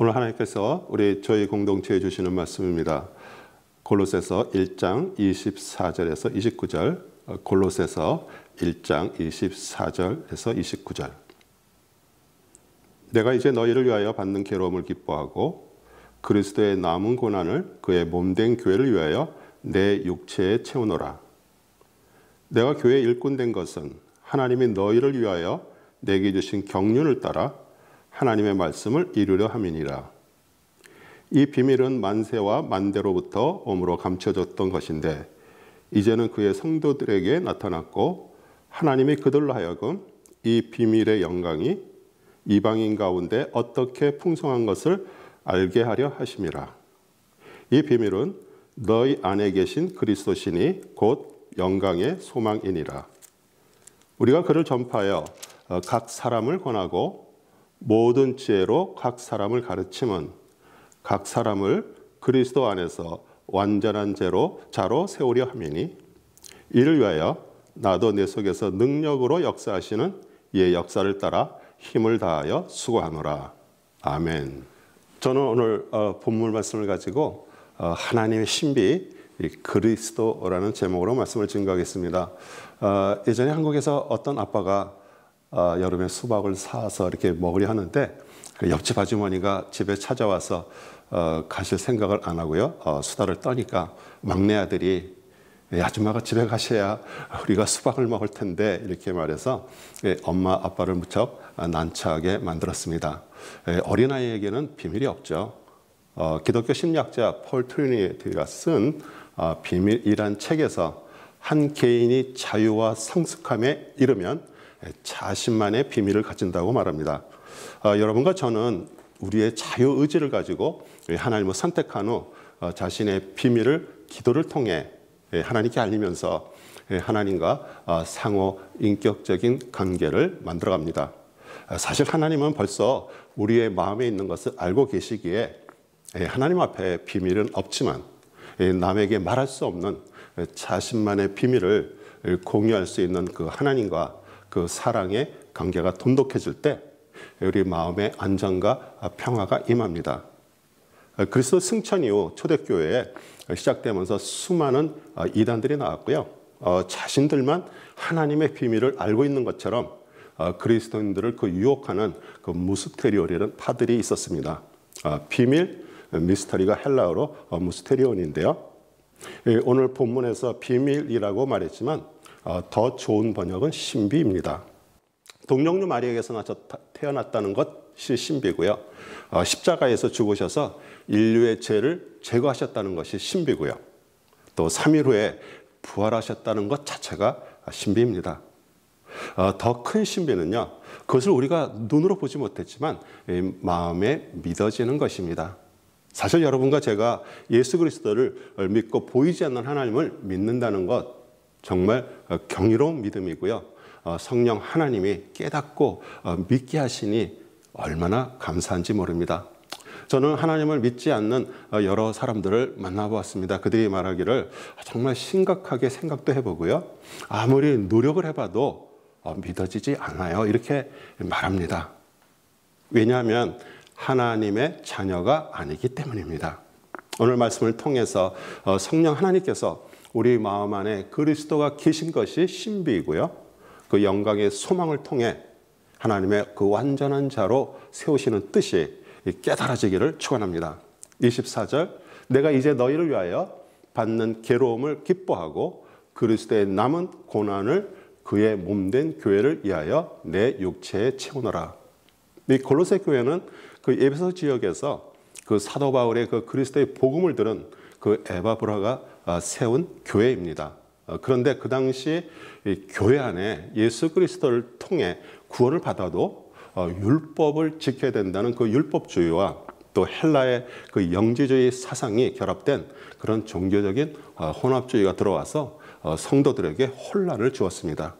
오늘 하나님께서 저희 공동체에 주시는 말씀입니다. 골로새서 1장 24절에서 29절, 골로새서 1장 24절에서 29절. 내가 이제 너희를 위하여 받는 괴로움을 기뻐하고 그리스도의 남은 고난을 그의 몸된 교회를 위하여 내 육체에 채우노라. 내가 교회의 일꾼 된 것은 하나님이 너희를 위하여 내게 주신 경륜을 따라 하나님의 말씀을 이루려 함이니라. 이 비밀은 만세와 만대로부터 오므로 감춰졌던 것인데 이제는 그의 성도들에게 나타났고 하나님이 그들로 하여금 이 비밀의 영광이 이방인 가운데 어떻게 풍성한 것을 알게 하려 하심이라. 이 비밀은 너희 안에 계신 그리스도시니 곧 영광의 소망이니라. 우리가 그를 전파하여 각 사람을 권하고 모든 지혜로 각 사람을 가르침은 각 사람을 그리스도 안에서 완전한 자로 세우려 함이니 이를 위하여 나도 내 속에서 능력으로 역사하시는 이의 역사를 따라 힘을 다하여 수고하노라. 아멘. 저는 오늘 본문 말씀을 가지고 하나님의 신비 그리스도라는 제목으로 말씀을 증거하겠습니다. 예전에 한국에서 어떤 아빠가 여름에 수박을 사서 이렇게 먹으려 하는데 옆집 아주머니가 집에 찾아와서 가실 생각을 안 하고요. 수다를 떠니까 막내 아들이 아줌마가 집에 가셔야 우리가 수박을 먹을 텐데 이렇게 말해서 엄마 아빠를 무척 난처하게 만들었습니다. 어린아이에게는 비밀이 없죠. 기독교 심리학자 폴 트리니티가 쓴 비밀이란 책에서 한 개인이 자유와 성숙함에 이르면 자신만의 비밀을 가진다고 말합니다. 여러분과 저는 우리의 자유의지를 가지고 하나님을 선택한 후 자신의 비밀을 기도를 통해 하나님께 알리면서 하나님과 상호 인격적인 관계를 만들어갑니다. 사실 하나님은 벌써 우리의 마음에 있는 것을 알고 계시기에 하나님 앞에 비밀은 없지만 남에게 말할 수 없는 자신만의 비밀을 공유할 수 있는 그 하나님과 그 사랑의 관계가 돈독해질 때 우리 마음의 안정과 평화가 임합니다. 그리스도 승천 이후 초대교회에 시작되면서 수많은 이단들이 나왔고요. 자신들만 하나님의 비밀을 알고 있는 것처럼 그리스도인들을 유혹하는 무스테리온이라는 파들이 있었습니다. 비밀, 미스터리가 헬라어로 무스테리온인데요. 오늘 본문에서 비밀이라고 말했지만 더 좋은 번역은 신비입니다. 동정녀 마리아에게서 태어났다는 것이 신비고요. 십자가에서 죽으셔서 인류의 죄를 제거하셨다는 것이 신비고요. 또 3일 후에 부활하셨다는 것 자체가 신비입니다. 더 큰 신비는요. 그것을 우리가 눈으로 보지 못했지만 마음에 믿어지는 것입니다. 사실 여러분과 제가 예수 그리스도를 믿고 보이지 않는 하나님을 믿는다는 것 정말 경이로운 믿음이고요. 성령 하나님이 깨닫고 믿게 하시니 얼마나 감사한지 모릅니다. 저는 하나님을 믿지 않는 여러 사람들을 만나보았습니다. 그들이 말하기를 정말 심각하게 생각도 해보고요. 아무리 노력을 해봐도 믿어지지 않아요. 이렇게 말합니다. 왜냐하면 하나님의 자녀가 아니기 때문입니다. 오늘 말씀을 통해서 성령 하나님께서 우리 마음 안에 그리스도가 계신 것이 신비이고요. 그 영광의 소망을 통해 하나님의 그 완전한 자로 세우시는 뜻이 깨달아지기를 축원합니다. 24절 내가 이제 너희를 위하여 받는 괴로움을 기뻐하고 그리스도의 남은 고난을 그의 몸된 교회를 위하여 내 육체에 채우노라. 이 골로새 교회는 그 에베소 지역에서 그 사도 바울의 그 그리스도의 복음을 들은 그 에바브라가 세운 교회입니다. 그런데 그 당시 교회 안에 예수 그리스도를 통해 구원을 받아도 율법을 지켜야 된다는 그 율법주의와 또 헬라의 그 영지주의 사상이 결합된 그런 종교적인 혼합주의가 들어와서 성도들에게 혼란을 주었습니다.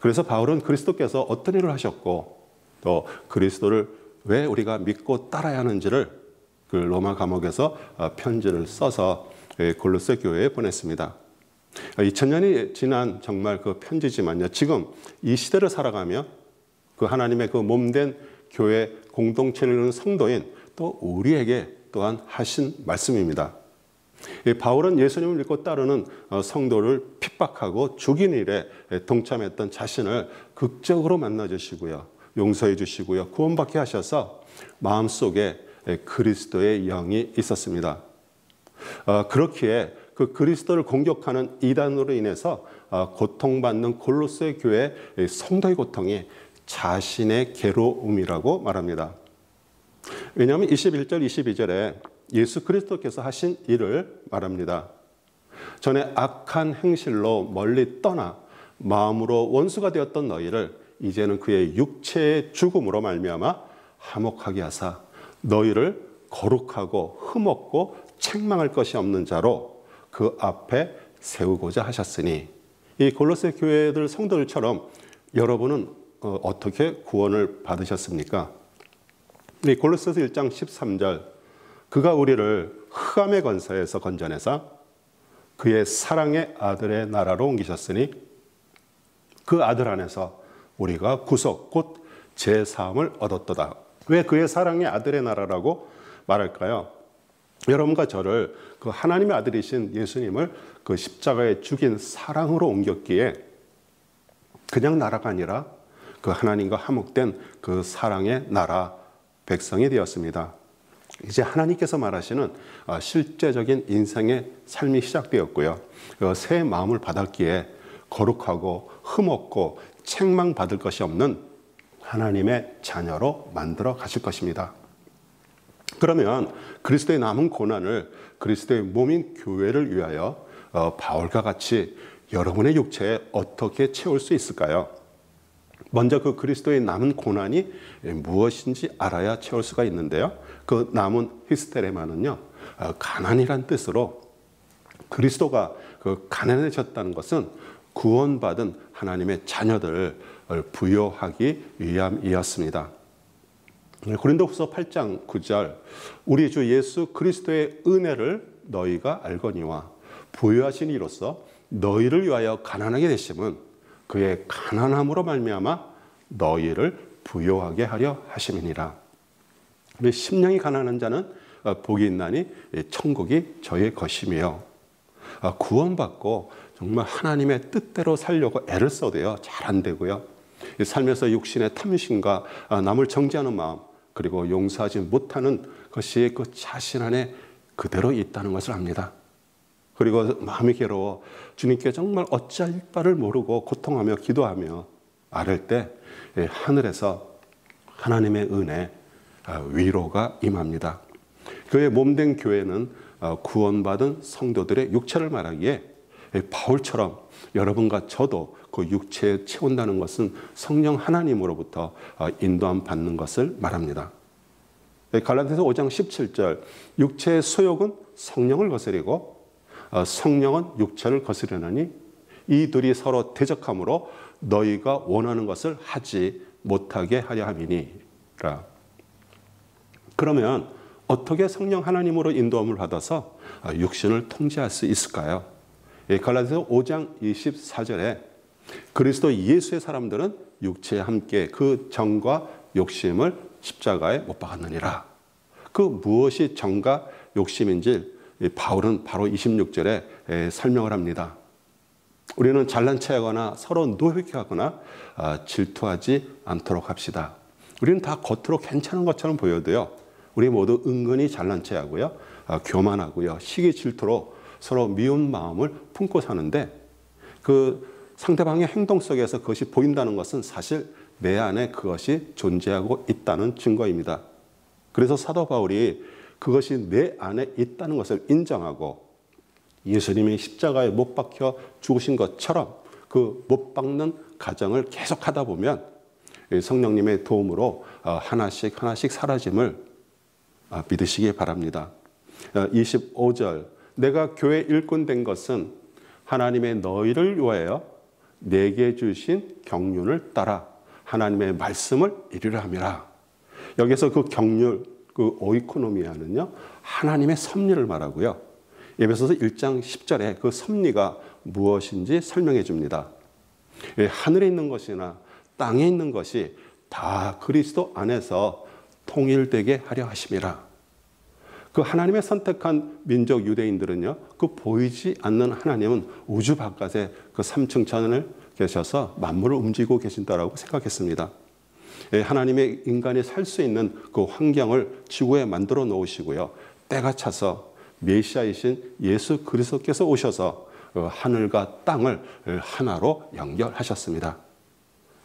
그래서 바울은 그리스도께서 어떤 일을 하셨고 또 그리스도를 왜 우리가 믿고 따라야 하는지를 그 로마 감옥에서 편지를 써서 골로새 교회에 보냈습니다. 2000년이 지난 정말 그 편지지만요. 지금 이 시대를 살아가며 그 하나님의 그 몸된 교회 공동체를 이루는 성도인 또 우리에게 또한 하신 말씀입니다. 바울은 예수님을 믿고 따르는 성도를 핍박하고 죽인 일에 동참했던 자신을 극적으로 만나주시고요. 용서해 주시고요. 구원받게 하셔서 마음속에 그리스도의 영이 있었습니다. 그렇기에 그 그리스도를 공격하는 이단으로 인해서 고통받는 골로새 교회 성도의 고통이 자신의 괴로움이라고 말합니다. 왜냐하면 21절, 22절에 예수 그리스도께서 하신 일을 말합니다. 전에 악한 행실로 멀리 떠나 마음으로 원수가 되었던 너희를 이제는 그의 육체의 죽음으로 말미암아 화목하게 하사 너희를 거룩하고 흠없고 책망할 것이 없는 자로 그 앞에 세우고자 하셨으니, 이 골로새 교회들 성도들처럼 여러분은 어떻게 구원을 받으셨습니까? 골로새서 1장 13절, 그가 우리를 흑암의 권세에서 건져내사 그의 사랑의 아들의 나라로 옮기셨으니 그 아들 안에서 우리가 구속 곧 제사함을 얻었도다. 왜 그의 사랑의 아들의 나라라고 말할까요? 여러분과 저를 그 하나님의 아들이신 예수님을 그 십자가에 죽인 사랑으로 옮겼기에 그냥 나라가 아니라 그 하나님과 화목된 그 사랑의 나라 백성이 되었습니다. 이제 하나님께서 말하시는 실제적인 인생의 삶이 시작되었고요. 새 마음을 받았기에 거룩하고 흠없고 책망받을 것이 없는 하나님의 자녀로 만들어 가실 것입니다. 그러면 그리스도의 남은 고난을 그리스도의 몸인 교회를 위하여 바울과 같이 여러분의 육체에 어떻게 채울 수 있을까요? 먼저 그 그리스도의 남은 고난이 무엇인지 알아야 채울 수가 있는데요. 그 남은 히스테레마는요, 가난이란 뜻으로 그리스도가 그 가난해졌다는 것은 구원받은 하나님의 자녀들을 부여하기 위함이었습니다. 고린도후서 8장 9절, 우리 주 예수 그리스도의 은혜를 너희가 알거니와 부여하신 이로써 너희를 위하여 가난하게 되심은 그의 가난함으로 말미암아 너희를 부여하게 하려 하심이니라. 우리 심령이 가난한 자는 복이 있나니 천국이 저의 것이며, 구원받고 정말 하나님의 뜻대로 살려고 애를 써도요, 잘 안 되고요. 삶에서 육신의 탐심과 남을 정죄하는 마음, 그리고 용서하지 못하는 것이 그 자신 안에 그대로 있다는 것을 압니다. 그리고 마음이 괴로워 주님께 정말 어찌할 바를 모르고 고통하며 기도하며 아랠 때 하늘에서 하나님의 은혜, 위로가 임합니다. 그의 몸된 교회는 구원받은 성도들의 육체를 말하기에 바울처럼 여러분과 저도 그 육체에 채운다는 것은 성령 하나님으로부터 인도함 받는 것을 말합니다. 갈라디아서 5장 17절, 육체의 소욕은 성령을 거스리고 성령은 육체를 거스르느니 이 둘이 서로 대적함으로 너희가 원하는 것을 하지 못하게 하려 함이니라. 그러면 어떻게 성령 하나님으로 인도함을 받아서 육신을 통제할 수 있을까요? 갈라디아서 5장 24절에 그리스도 예수의 사람들은 육체에 함께 그 정과 욕심을 십자가에 못 박았느니라. 그 무엇이 정과 욕심인지 바울은 바로 26절에 설명을 합니다. 우리는 잘난 체하거나 서로 노획하거나 질투하지 않도록 합시다. 우리는 다 겉으로 괜찮은 것처럼 보여도요, 우리 모두 은근히 잘난 체하고요, 교만하고요, 시기 질투로 서로 미운 마음을 품고 사는데, 그 상대방의 행동 속에서 그것이 보인다는 것은 사실 내 안에 그것이 존재하고 있다는 증거입니다. 그래서 사도 바울이 그것이 내 안에 있다는 것을 인정하고 예수님이 십자가에 못 박혀 죽으신 것처럼 그 못 박는 과정을 계속하다 보면 성령님의 도움으로 하나씩 사라짐을 믿으시기 바랍니다. 25절, 내가 교회 일꾼 된 것은 하나님의 너희를 위하여 내게 주신 경륜을 따라 하나님의 말씀을 이루려 함이라. 여기서 그 경륜, 그 오이코노미아는요, 하나님의 섭리를 말하고요. 에베소서 1장 10절에 그 섭리가 무엇인지 설명해 줍니다. 하늘에 있는 것이나 땅에 있는 것이 다 그리스도 안에서 통일되게 하려 하심이라. 그 하나님의 선택한 민족 유대인들은요, 그 보이지 않는 하나님은 우주 바깥에 그 3층 천을 계셔서 만물을 움직이고 계신다라고 생각했습니다. 하나님의 인간이 살 수 있는 그 환경을 지구에 만들어 놓으시고요. 때가 차서 메시아이신 예수 그리스도께서 오셔서 하늘과 땅을 하나로 연결하셨습니다.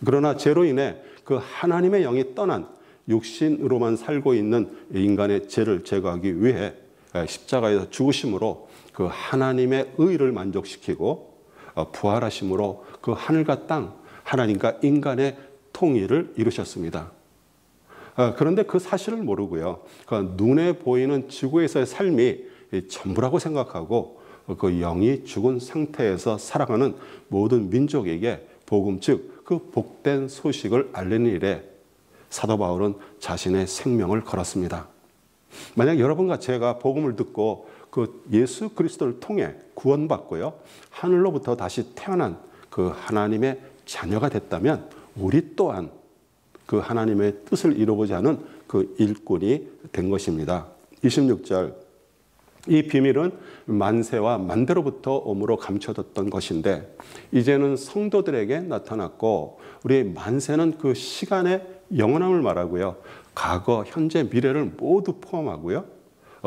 그러나 죄로 인해 그 하나님의 영이 떠난 육신으로만 살고 있는 인간의 죄를 제거하기 위해 십자가에서 죽으심으로 그 하나님의 의를 만족시키고 부활하심으로 그 하늘과 땅, 하나님과 인간의 통일을 이루셨습니다. 그런데 그 사실을 모르고요, 그 눈에 보이는 지구에서의 삶이 전부라고 생각하고 그 영이 죽은 상태에서 살아가는 모든 민족에게 복음, 즉 그 복된 소식을 알리는 일에 사도 바울은 자신의 생명을 걸었습니다. 만약 여러분과 제가 복음을 듣고 그 예수 그리스도를 통해 구원받고요, 하늘로부터 다시 태어난 그 하나님의 자녀가 됐다면 우리 또한 그 하나님의 뜻을 이루고자 하는 그 일꾼이 된 것입니다. 26절, 이 비밀은 만세와 만대로부터 오므로 감춰졌던 것인데 이제는 성도들에게 나타났고, 우리 만세는 그 시간의 영원함을 말하고요, 과거, 현재, 미래를 모두 포함하고요,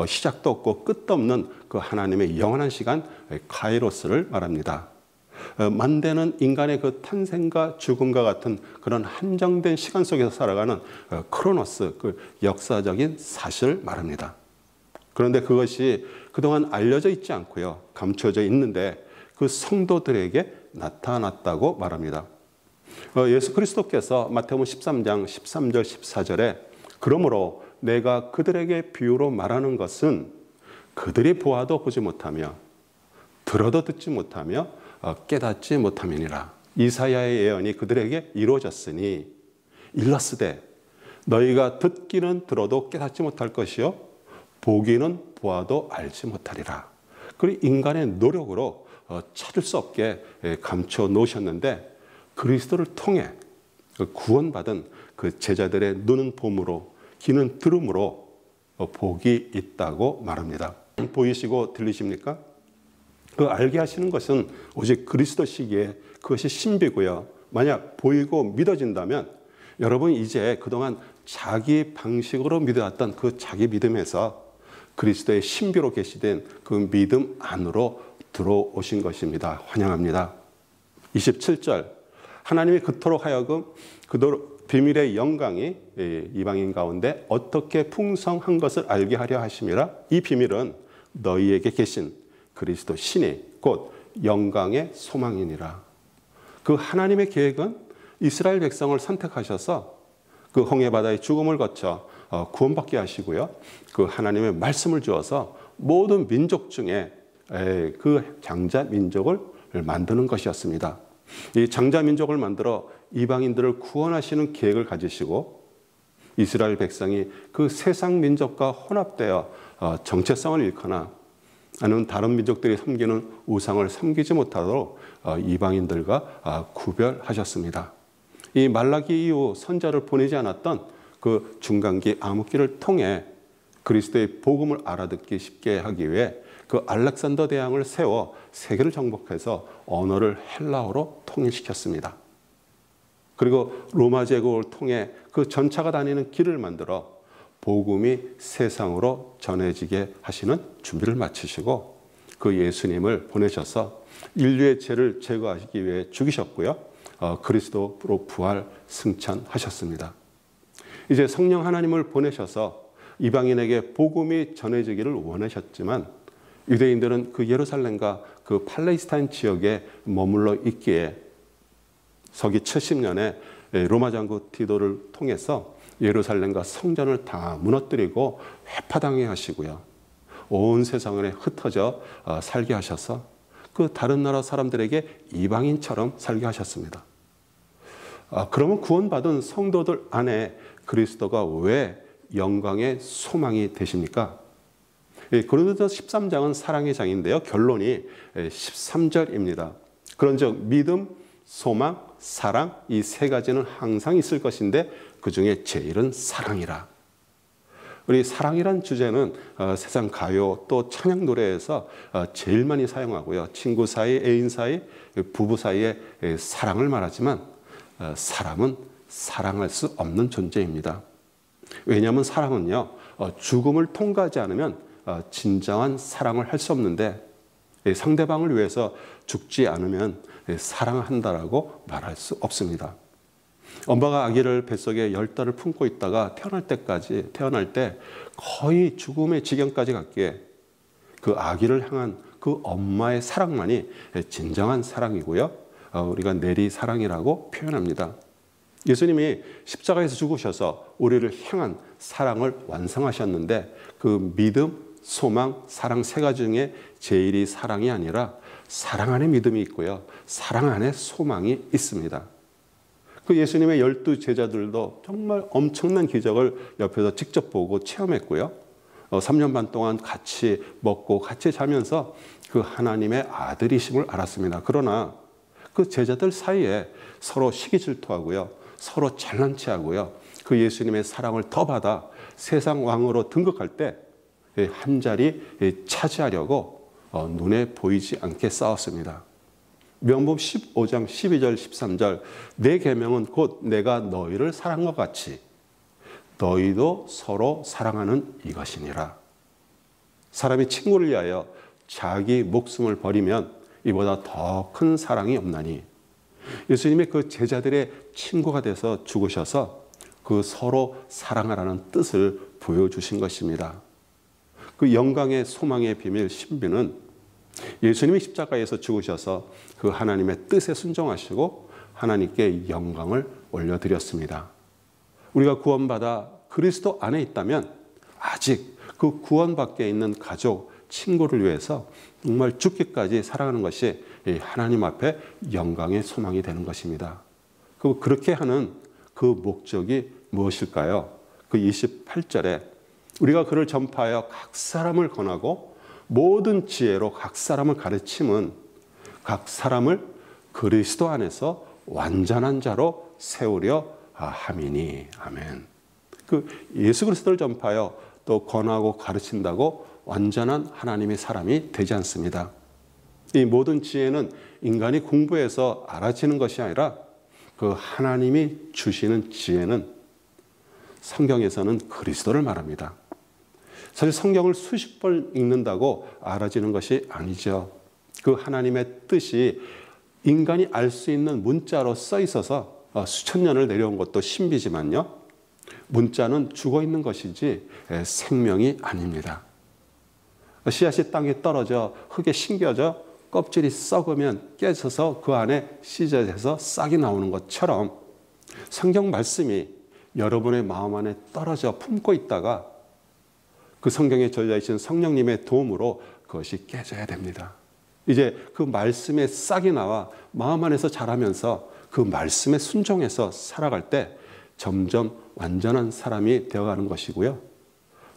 시작도 없고 끝도 없는 그 하나님의 영원한 시간 카이로스를 말합니다. 만대는 인간의 그 탄생과 죽음과 같은 그런 한정된 시간 속에서 살아가는 크로노스, 그 역사적인 사실을 말합니다. 그런데 그것이 그동안 알려져 있지 않고요, 감춰져 있는데 그 성도들에게 나타났다고 말합니다. 예수 그리스도께서 마태복음 13장 13절 14절에 그러므로 내가 그들에게 비유로 말하는 것은 그들이 보아도 보지 못하며 들어도 듣지 못하며 깨닫지 못함이니라. 이사야의 예언이 그들에게 이루어졌으니 일러스되 너희가 듣기는 들어도 깨닫지 못할 것이요 보기는 보아도 알지 못하리라. 그리고 인간의 노력으로 찾을 수 없게 감춰 놓으셨는데 그리스도를 통해 구원받은 그 제자들의 눈은 봄으로 귀는 들음으로 복이 있다고 말합니다. 보이시고 들리십니까? 그 알게 하시는 것은 오직 그리스도시기에 그것이 신비고요. 만약 보이고 믿어진다면 여러분 이제 그동안 자기 방식으로 믿어왔던 그 자기 믿음에서 그리스도의 신비로 계시된 그 믿음 안으로 들어오신 것입니다. 환영합니다. 27절, 하나님이 그토록 하여금 그토록 비밀의 영광이 이방인 가운데 어떻게 풍성한 것을 알게 하려 하심이라. 이 비밀은 너희에게 계신 그리스도 신이 곧 영광의 소망이니라. 그 하나님의 계획은 이스라엘 백성을 선택하셔서 그 홍해바다의 죽음을 거쳐 구원받게 하시고요, 그 하나님의 말씀을 주어서 모든 민족 중에 그 장자 민족을 만드는 것이었습니다. 이 장자 민족을 만들어 이방인들을 구원하시는 계획을 가지시고 이스라엘 백성이 그 세상 민족과 혼합되어 정체성을 잃거나 아니면 다른 민족들이 섬기는 우상을 섬기지 못하도록 이방인들과 구별하셨습니다. 이 말라기 이후 선자를 보내지 않았던 그 중간기 암흑기를 통해 그리스도의 복음을 알아듣기 쉽게 하기 위해 그 알렉산더 대왕을 세워 세계를 정복해서 언어를 헬라어로 통일시켰습니다. 그리고 로마 제국을 통해 그 전차가 다니는 길을 만들어 복음이 세상으로 전해지게 하시는 준비를 마치시고 그 예수님을 보내셔서 인류의 죄를 제거하시기 위해 죽이셨고요, 그리스도로 부활 승천하셨습니다. 이제 성령 하나님을 보내셔서 이방인에게 복음이 전해지기를 원하셨지만 유대인들은 그 예루살렘과 그 팔레스타인 지역에 머물러 있기에 서기 70년에 로마 장군 디도를 통해서 예루살렘과 성전을 다 무너뜨리고 회파당해 하시고요, 온 세상에 흩어져 살게 하셔서 그 다른 나라 사람들에게 이방인처럼 살게 하셨습니다. 그러면 구원받은 성도들 안에 그리스도가 왜 영광의 소망이 되십니까? 고린도서 13장은 사랑의 장인데요, 결론이 13절입니다. 그런즉 믿음, 소망, 사랑, 이 세 가지는 항상 있을 것인데 그 중에 제일은 사랑이라. 우리 사랑이란 주제는 세상 가요 또 찬양 노래에서 제일 많이 사용하고요. 친구 사이, 애인 사이, 부부 사이의 사랑을 말하지만 사람은 사랑할 수 없는 존재입니다. 왜냐하면 사랑은요, 죽음을 통과하지 않으면 진정한 사랑을 할 수 없는데 상대방을 위해서 죽지 않으면 사랑한다라고 말할 수 없습니다. 엄마가 아기를 뱃속에 10달을 품고 있다가 태어날 때 거의 죽음의 지경까지 갔기에 그 아기를 향한 그 엄마의 사랑만이 진정한 사랑이고요. 우리가 내리 사랑이라고 표현합니다. 예수님이 십자가에서 죽으셔서 우리를 향한 사랑을 완성하셨는데 그 믿음, 소망, 사랑 세 가지 중에 제일이 사랑이 아니라 사랑 안에 믿음이 있고요. 사랑 안에 소망이 있습니다. 그 예수님의 12 제자들도 정말 엄청난 기적을 옆에서 직접 보고 체험했고요. 3년 반 동안 같이 먹고 같이 자면서 그 하나님의 아들이심을 알았습니다. 그러나 그 제자들 사이에 서로 시기 질투하고요. 서로 잘난 체하고요. 그 예수님의 사랑을 더 받아 세상 왕으로 등극할 때 한 자리 차지하려고 눈에 보이지 않게 싸웠습니다. 명복 15장 12절 13절 내 계명은 곧 내가 너희를 사랑한 것 같이 너희도 서로 사랑하는 이것이니라. 사람이 친구를 위하여 자기 목숨을 버리면 이보다 더 큰 사랑이 없나니. 예수님의 그 제자들의 친구가 돼서 죽으셔서 그 서로 사랑하라는 뜻을 보여주신 것입니다. 그 영광의 소망의 비밀 신비는 예수님이 십자가에서 죽으셔서 그 하나님의 뜻에 순종하시고 하나님께 영광을 올려드렸습니다. 우리가 구원받아 그리스도 안에 있다면 아직 그 구원 밖에 있는 가족, 친구를 위해서 정말 죽기까지 사랑하는 것이 하나님 앞에 영광의 소망이 되는 것입니다. 그렇게 하는 그 목적이 무엇일까요? 그 28절에 우리가 그를 전파하여 각 사람을 권하고 모든 지혜로 각 사람을 가르침은 각 사람을 그리스도 안에서 완전한 자로 세우려 함이니. 아멘. 그 예수 그리스도를 전파하여 또 권하고 가르친다고 완전한 하나님의 사람이 되지 않습니다. 이 모든 지혜는 인간이 공부해서 알아지는 것이 아니라 그 하나님이 주시는 지혜는 성경에서는 그리스도를 말합니다. 사실 성경을 수십 번 읽는다고 알아지는 것이 아니죠. 그 하나님의 뜻이 인간이 알 수 있는 문자로 써 있어서 수천 년을 내려온 것도 신비지만요. 문자는 죽어 있는 것이지 생명이 아닙니다. 씨앗이 땅에 떨어져 흙에 심겨져 껍질이 썩으면 깨져서 그 안에 씨앗에서 싹이 나오는 것처럼 성경 말씀이 여러분의 마음 안에 떨어져 품고 있다가 그 성경에 저자이신 성령님의 도움으로 그것이 깨져야 됩니다. 이제 그 말씀의 싹이 나와 마음 안에서 자라면서 그 말씀에 순종해서 살아갈 때 점점 완전한 사람이 되어가는 것이고요.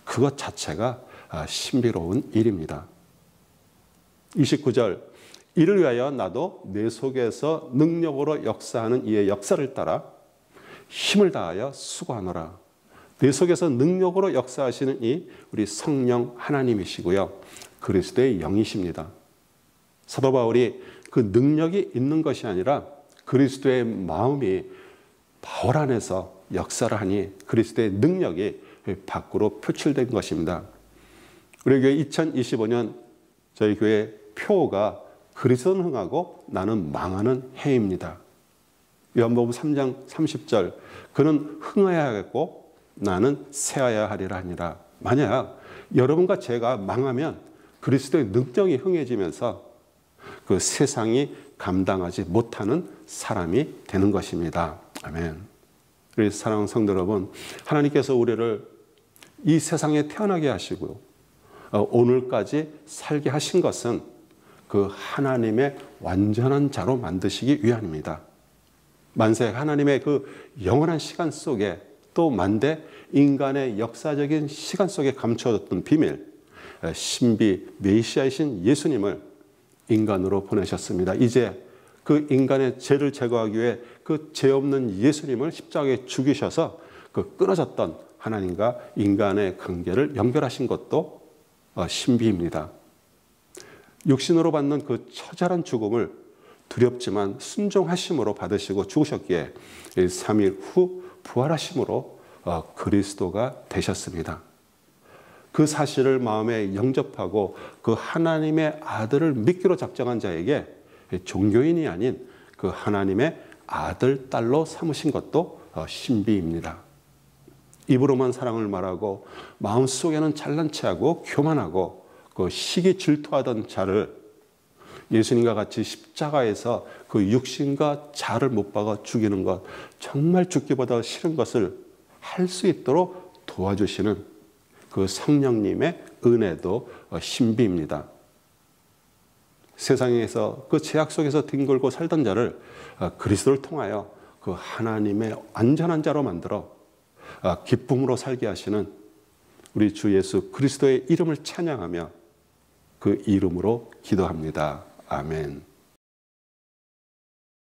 그것 자체가 신비로운 일입니다. 29절 이를 위하여 나도 내 속에서 능력으로 역사하는 이의 역사를 따라 힘을 다하여 수고하노라. 내 속에서 능력으로 역사하시는 이 우리 성령 하나님이시고요. 그리스도의 영이십니다. 사도 바울이 그 능력이 있는 것이 아니라 그리스도의 마음이 바울 안에서 역사를 하니 그리스도의 능력이 밖으로 표출된 것입니다. 우리 교회 2025년 저희 교회 표가 그리스도는 흥하고 나는 망하는 해입니다. 요한복음 3장 30절 그는 흥하여야 하겠고 나는 쇠하여야 하리라 하니라. 만약 여러분과 제가 망하면 그리스도의 능력이 흥해지면서 그 세상이 감당하지 못하는 사람이 되는 것입니다. 아멘. 우리 사랑하는 성도 여러분, 하나님께서 우리를 이 세상에 태어나게 하시고 오늘까지 살게 하신 것은 그 하나님의 완전한 자로 만드시기 위함입니다. 만세 하나님의 그 영원한 시간 속에 또 만대 인간의 역사적인 시간 속에 감춰졌던 비밀, 신비 메시아이신 예수님을 인간으로 보내셨습니다. 이제 그 인간의 죄를 제거하기 위해 그 죄 없는 예수님을 십자가에 죽이셔서 그 끊어졌던 하나님과 인간의 관계를 연결하신 것도 신비입니다. 육신으로 받는 그 처절한 죽음을 두렵지만 순종하심으로 받으시고 죽으셨기에 3일 후 부활하심으로 그리스도가 되셨습니다. 그 사실을 마음에 영접하고 그 하나님의 아들을 믿기로 작정한 자에게 종교인이 아닌 그 하나님의 아들, 딸로 삼으신 것도 신비입니다. 입으로만 사랑을 말하고 마음속에는 잘난 체하고 교만하고 그 시기 질투하던 자를 예수님과 같이 십자가에서 그 육신과 자를 못 박아 죽이는 것, 정말 죽기보다 싫은 것을 할 수 있도록 도와주시는 그 성령님의 은혜도 신비입니다. 세상에서 그 죄악 속에서 뒹굴고 살던 자를 그리스도를 통하여 그 하나님의 완전한 자로 만들어 기쁨으로 살게 하시는 우리 주 예수 그리스도의 이름을 찬양하며 그 이름으로 기도합니다. 아멘.